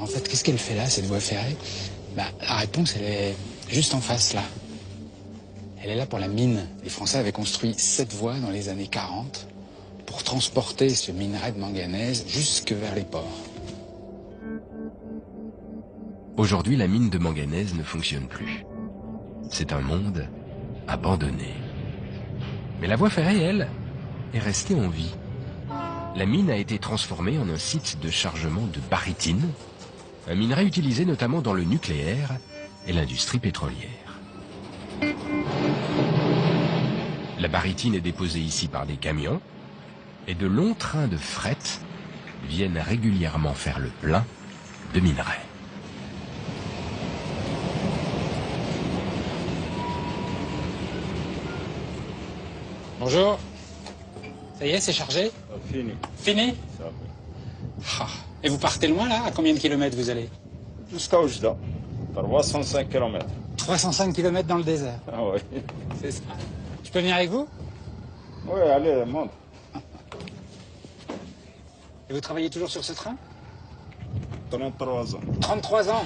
En fait, qu'est-ce qu'elle fait là, cette voie ferrée? La réponse, elle est juste en face, là. Elle est là pour la mine. Les Français avaient construit 7 voies dans les années 40 pour transporter ce minerai de manganèse jusque vers les ports. Aujourd'hui, la mine de manganèse ne fonctionne plus. C'est un monde abandonné. Mais la voie ferrée, elle, est restée en vie. La mine a été transformée en un site de chargement de barytine, un minerai utilisé notamment dans le nucléaire et l'industrie pétrolière. La barytine est déposée ici par des camions et de longs trains de fret viennent régulièrement faire le plein de minerai. Bonjour. Ça y est, c'est chargé? Fini. Fini? Ça va. Ah. Et vous partez loin, là? À combien de kilomètres vous allez? Jusqu'à Oujda. 305 km. 305 kilomètres dans le désert. Ah oui. C'est ça. Je peux venir avec vous? Oui, allez, monte. Et vous travaillez toujours sur ce train? 33 ans. 33 ans.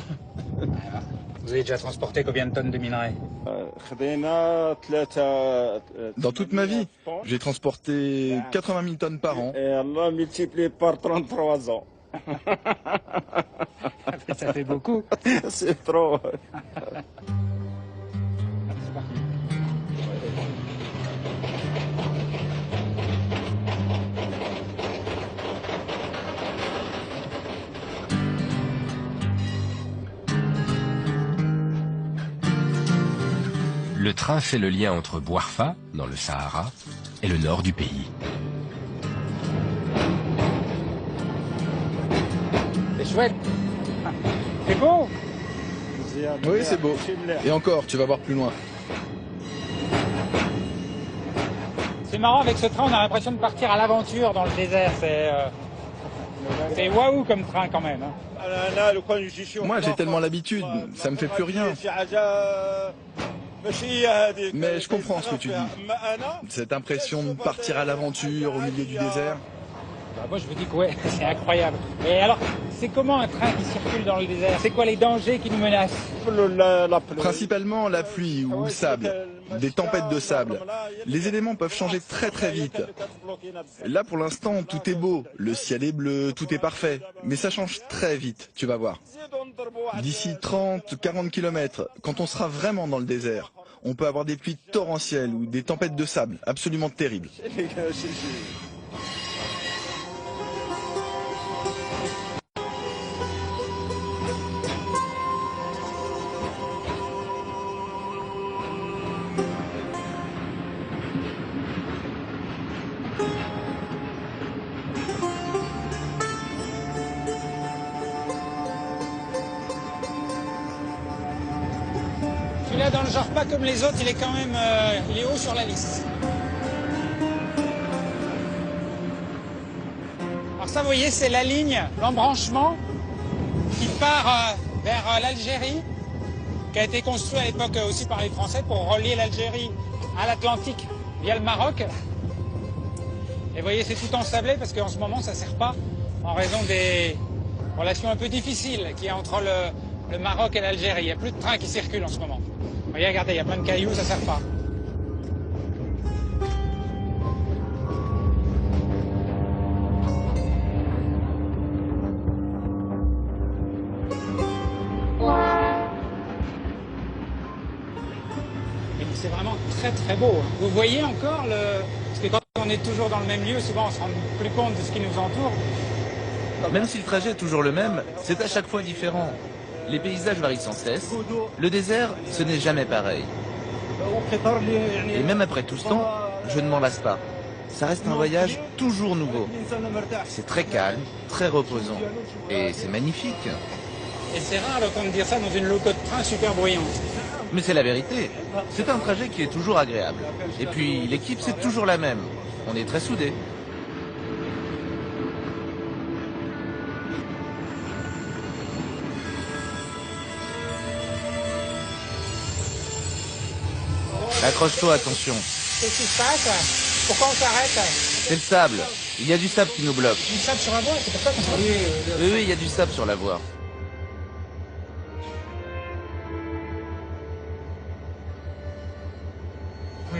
Vous avez déjà transporté combien de tonnes de minerai? Dans toute ma vie, j'ai transporté 80 000 tonnes par an. Et Allah multiplie par 33 ans. Ça fait beaucoup. C'est trop. Le train fait le lien entre Bouarfa, dans le Sahara, et le nord du pays. C'est chouette. C'est beau. Oui, c'est beau. Et encore, tu vas voir plus loin. C'est marrant, avec ce train, on a l'impression de partir à l'aventure dans le désert. C'est waouh comme train quand même. Hein. Moi, j'ai tellement l'habitude, ça me fait plus rien. Mais je comprends ce que tu dis. Cette impression de partir à l'aventure au milieu du désert. Moi, je vous dis que ouais, c'est incroyable. Et alors, c'est comment un train qui circule dans le désert? C'est quoi les dangers qui nous menacent? Principalement la pluie ou le sable, des tempêtes de sable. Les éléments peuvent changer très très vite. Là, pour l'instant, tout est beau. Le ciel est bleu, tout est parfait. Mais ça change très vite, tu vas voir. D'ici 30, 40 km, quand on sera vraiment dans le désert, on peut avoir des pluies torrentielles ou des tempêtes de sable absolument terribles. Celui-là, dans le genre pas comme les autres, il est quand même il est haut sur la liste. Alors ça, vous voyez, c'est la ligne, l'embranchement qui part vers l'Algérie, qui a été construit à l'époque aussi par les Français pour relier l'Algérie à l'Atlantique via le Maroc. Et vous voyez, c'est tout ensablé parce qu'en ce moment, ça ne sert pas en raison des relations un peu difficiles qu'il y a entre le Maroc et l'Algérie. Il n'y a plus de trains qui circulent en ce moment. Vous voyez, regardez, il y a plein de cailloux, ça ne sert pas. C'est vraiment très très beau. Vous voyez encore parce que quand on est toujours dans le même lieu, souvent on se rend plus compte de ce qui nous entoure. Même si le trajet est toujours le même, c'est à chaque fois différent. Les paysages varient sans cesse. Le désert, ce n'est jamais pareil. Et même après tout ce temps, je ne m'en lasse pas. Ça reste un voyage toujours nouveau. C'est très calme, très reposant. Et c'est magnifique. Et c'est rare d'entendre dire ça dans une loco de train super bruyante. Mais c'est la vérité. C'est un trajet qui est toujours agréable. Et puis, l'équipe, c'est toujours la même. On est très soudés. Accroche-toi, attention. Qu'est-ce qui se passe? Pourquoi on s'arrête? C'est le sable. Il y a du sable qui nous bloque. Du sable sur la voie, c'est pour ça qu'on s'arrête. Oui, il y a du sable sur la voie.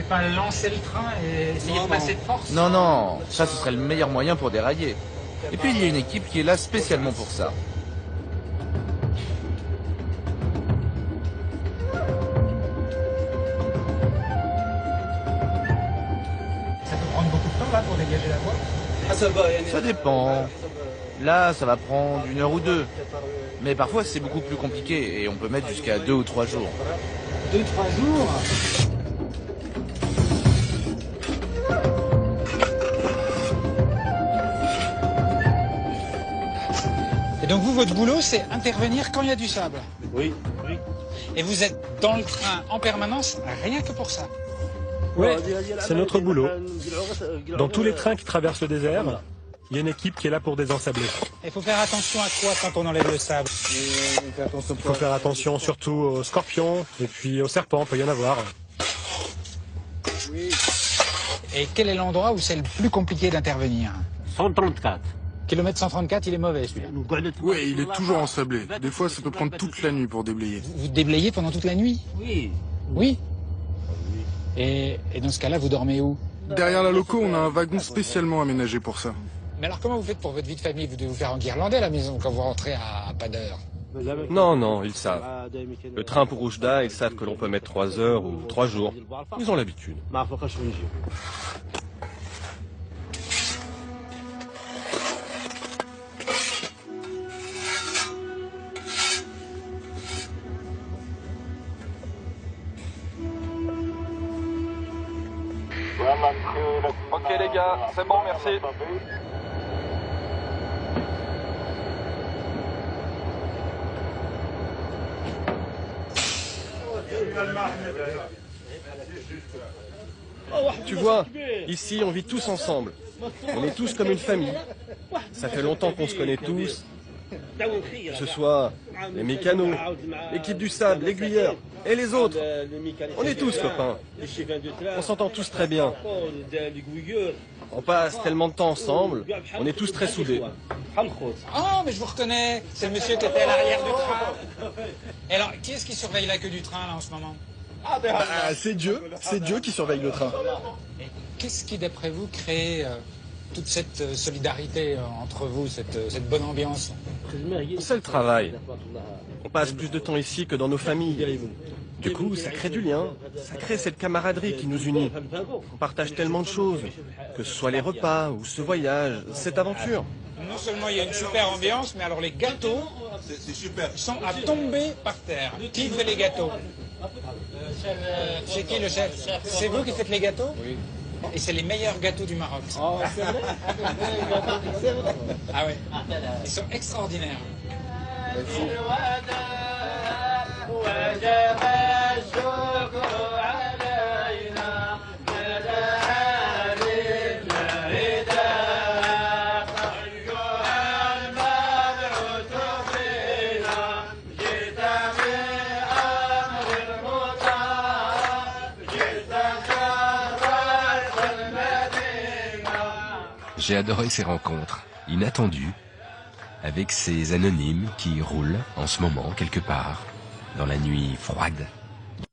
pas lancer le train et essayer de passer de force? Non, non, ça ce serait le meilleur moyen pour dérailler. Et puis il y a une équipe qui est là spécialement pour ça. Ça peut prendre beaucoup de temps là pour dégager la voie? Ça dépend. Là, ça va prendre 1 heure ou 2. Mais parfois c'est beaucoup plus compliqué et on peut mettre jusqu'à 2 ou 3 jours. 2-3 jours? Et donc vous, votre boulot, c'est intervenir quand il y a du sable? Oui. Et vous êtes dans le train en permanence, rien que pour ça? Oui, c'est notre boulot. Dans tous les trains qui traversent le désert, il y a une équipe qui est là pour désensabler. Il faut faire attention à quoi quand on enlève le sable? Il faut faire attention surtout aux scorpions et puis aux serpents, peut y en avoir. Et quel est l'endroit où c'est le plus compliqué d'intervenir? 134. Kilomètre 134, il est mauvais celui-là. Oui, il est toujours ensablé. Des fois, ça peut prendre toute la nuit pour déblayer. Vous déblayez pendant toute la nuit? Oui. Oui. Et dans ce cas-là, vous dormez où? Derrière la loco, on a un wagon spécialement aménagé pour ça. Mais alors comment vous faites pour votre vie de famille? Vous devez vous faire enguirlander à la maison quand vous rentrez à pas d'heure. Non, ils savent. Le train pour Oujda, ils savent que l'on peut mettre 3 heures ou 3 jours. Ils ont l'habitude. Ok les gars, c'est bon, merci. Tu vois, ici on vit tous ensemble. On est tous comme une famille. Ça fait longtemps qu'on se connaît tous. Que ce soit les mécanos, l'équipe du sable, l'aiguilleur et les autres. On est tous copains. On s'entend tous très bien. On passe tellement de temps ensemble, on est tous très soudés. Oh, mais je vous reconnais, c'est le monsieur qui était à l'arrière du train. Et alors, qui est-ce qui surveille la queue du train là en ce moment? C'est Dieu qui surveille le train. Et qu'est-ce qui, d'après vous, crée toute cette solidarité entre vous, cette bonne ambiance? C'est le travail. On passe plus de temps ici que dans nos familles. Du coup, ça crée du lien, ça crée cette camaraderie qui nous unit. On partage tellement de choses, que ce soit les repas ou ce voyage, cette aventure. Non seulement il y a une super ambiance, mais alors les gâteaux sont à tomber par terre. Qui fait les gâteaux? C'est qui le chef? C'est vous qui faites les gâteaux? Oui. Et c'est les meilleurs gâteaux du Maroc. Oh, c'est vrai? Ah ouais. Ils sont extraordinaires. J'ai adoré ces rencontres, inattendues, avec ces anonymes qui roulent en ce moment quelque part, dans la nuit froide